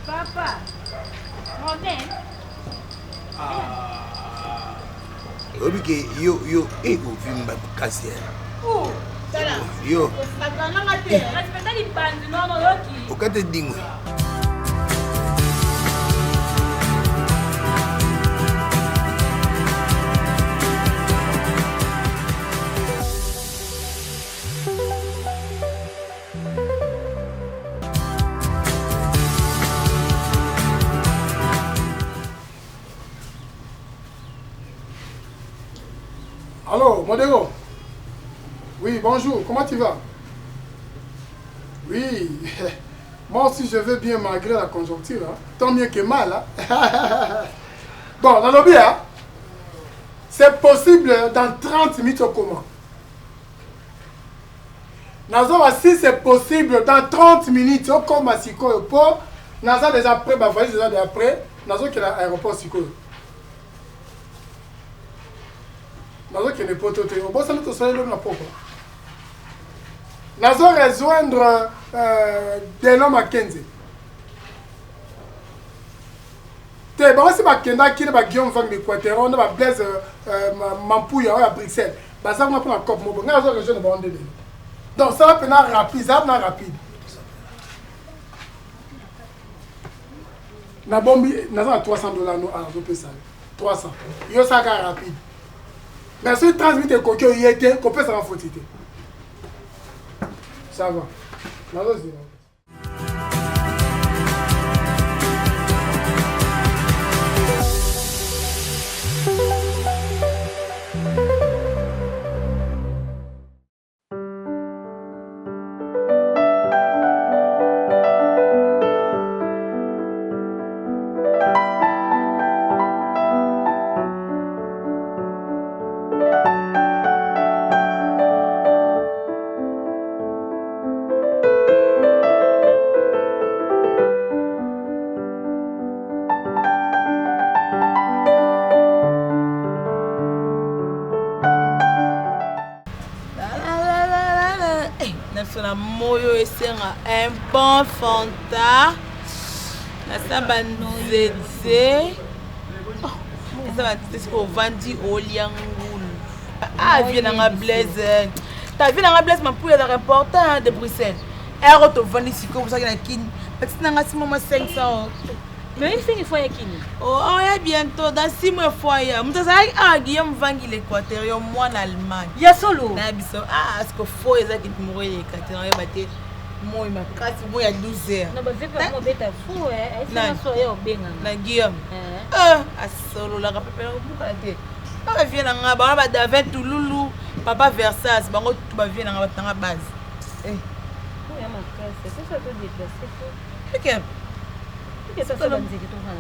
Papa, modem. Obike yo ego vimba kasi. Oh, tala. Yo. Sakana ngate. Respecta di bandi no yoki. Okate dingwe. Allô, Modéro? Oui, bonjour, comment tu vas? Oui, moi aussi je vais bien malgré la conjoncture, hein. Tant mieux que mal. Hein. Bon, dans le bien, c'est possible dans 30 minutes au comment? Nazo, si c'est possible dans 30 minutes au comment Siko pour Nazo déjà après, bah voyez déjà après, Nazo qui est à l'aéroport Siko. Nazo qui n'est pas tout au bon, ça nous soit le na pourquoi. Nazo rejoindre Delon Mackenzie. Te ba si ba kenda ki ba Guillaume Van Équateur, on ba Blaise Mampouya à Bruxelles. Ba ça on a pris la cop mo. Nazo rejoindre ba onde. Donc ça va peine rapide, ça va rapide. Na bombi, nazo à $300 no à zo pesa. 300. Yo ça ga rapide. Mais si tu transmets tes coquilles, il y a qu'on peut s'en foutre. Ça va. Moyo esenga un bon fanta na sabanzeze c'est qu'on vandi oliangulu vient nga Blaise ta vie nga Blaise Mampouya dans important de Bruxelles ero to vandi siko pour ça que na kin petit nga si mama 500 mais il fait une fois yakini. Oh, on bientôt dans 6 mois fois ya. Mutaza Guillaume Vangi l'Équateur, yo moi en Allemagne. Ya solo. Na biso est-ce que faut ezaki mourir l'Équateur ya baté moi ma casse moi ya 12 heures. Non, bah vu que moi beta fou est-ce que so ya obenga. Na Guillaume. A solo la rapela buka te. Ba vient nga ba David Touloulou, papa Versas, bango tout ba vient nga batanga base. Ya ma casse, c'est ça to déplacer tout. OK. Ça ça va dire tout ça.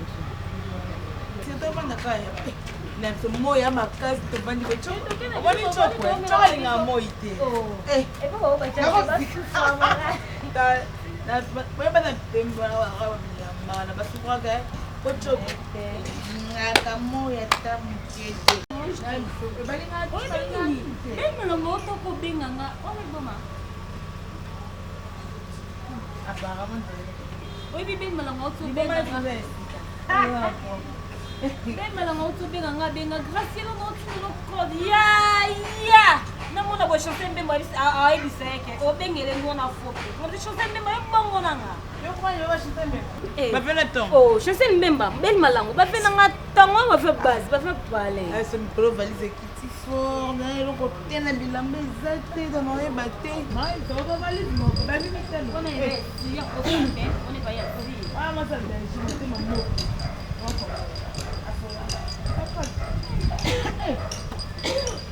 C'est toi banda kaya. Na so moya makazi to bandi ko cho. Wani chokwe. Chokali nga moite. Et pourquoi on va faire ça? Na bana tembo na basukwa ga ko chokwe. Ngaka moya tamukete. Benga na moto ko benga nga. Ole boma. Apparemment. Oui, bien malang auto benga. Ben malang auto benga nga benga grâce lo auto lo code. Ya. Na mona bo chanter ben moi a biseke. O bengele ngona foto. Mo de chanter ben moi bongo nanga. Yo kwa yo wa chanter ben. Ba fela ton. Oh, chanter mbemba, ben malango. Ba fela nga tango ba fe base, ba fe parler. Ah, c'est une pro valise kiti fort, na lo ko tena bilamba ezate dans no ebate. Mai to ba valise mo ba mi tena. On est si on est pas ya. Ah, moi ça me dit je me mo.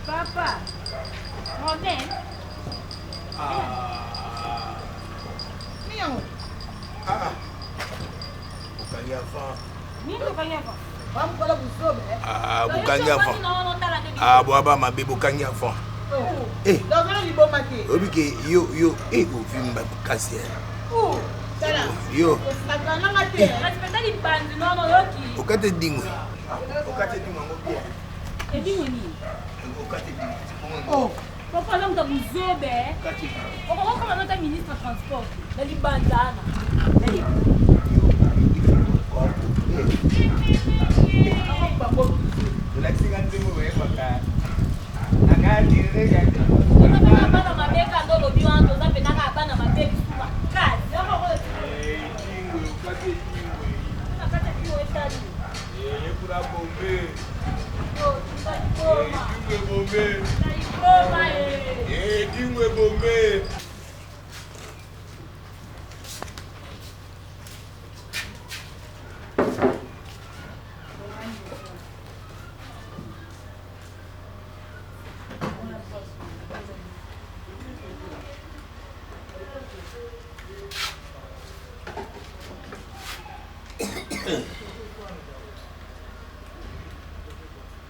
Papa. Modem. Niang. Bukangi enfant. Nini kanya pa? Bam ko la busobe. Bukangi enfant. Boaba mabe bukangi enfant. Dans un libo maté. Obike yo ego vimba kasi. Tala. Yo. Sakana ngate. Respecta di bandi no yoki. Okate dingwe. Okate dingwe ngo bien. E dingwe ni. Okate dingwe. Oh. Papa lang da buzobe. Okate. O ko kama nota ministre transport. Dali bandana. Dali.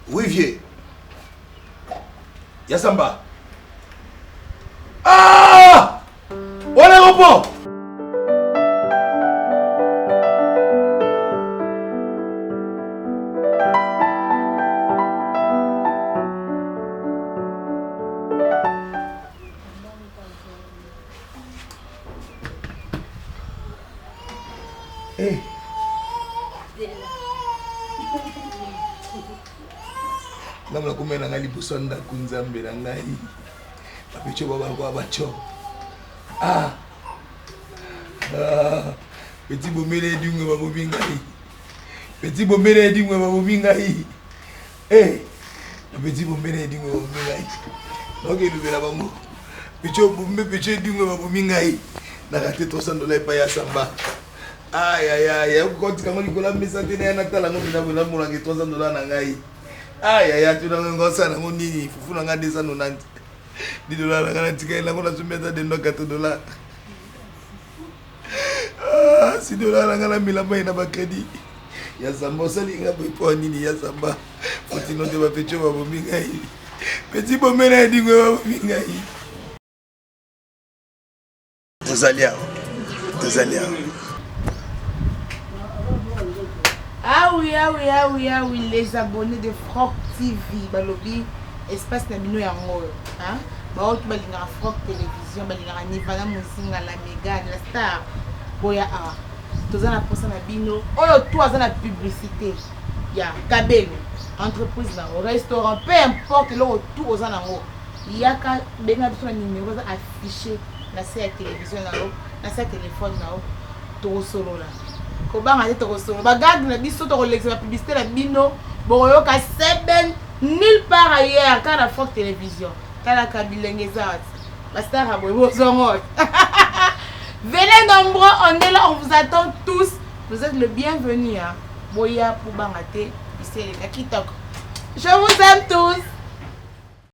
Oui, vieux. Yassamba. Ah! Où est l'aéroport? Eh. Namla kumena ngali busonda kunzambe na ngai. Bapicho baba kwa bacho. Ah. Ah. Petit bomele dingwe babobi ngai. Petit bomele dingwe babobi ngai. Eh. Petit bomele dingwe babobi ngai. Noke lubela bango. Picho bombe picho dingwe babobi ngai. Nakate $300 pa ya samba. Aïe aïe aïe, quand tu as dit que la mise en place de la mise en place de $300 na ngai. Aïe aïe, tu n'as pas ça na moni, fufu na nga $290. $10 na tika ila ngona sumeta de $4. Ah, $6 na nga la milamba ina ba crédit. Ya samba sali nga po nini ya samba. Fotino te ba pecho ba bomi ngai. Petit bomena dingwe ba bomi ngai. Tozalia. Ah oui, les abonnés de Frog TV, balobi, espace na mino yango, hein? Ba tu balinga Frog télévision, balinga Nivana Musinga, la Mégane, la star, boya a. Toza na posa na bino, oyo tout aza na publicité. Ya Kabelo, entreprise na restaurant, peu importe lo tout oza nango. Yaka benga biso na numéro affiché na sa télévision na lo, na sa téléphone na lo, to solo là. Kobanga te tokosolo bagarde na biso tokolexa la publicité na bino boyoka seben nulle part ailleurs car la Frog télévision kala kabilenge zat bastar aboy bozongo. Venez nombreux, on est là, on vous attend tous, vous êtes le bienvenu hein. Boya pour bangate, c'est le kitoko. Je vous aime tous.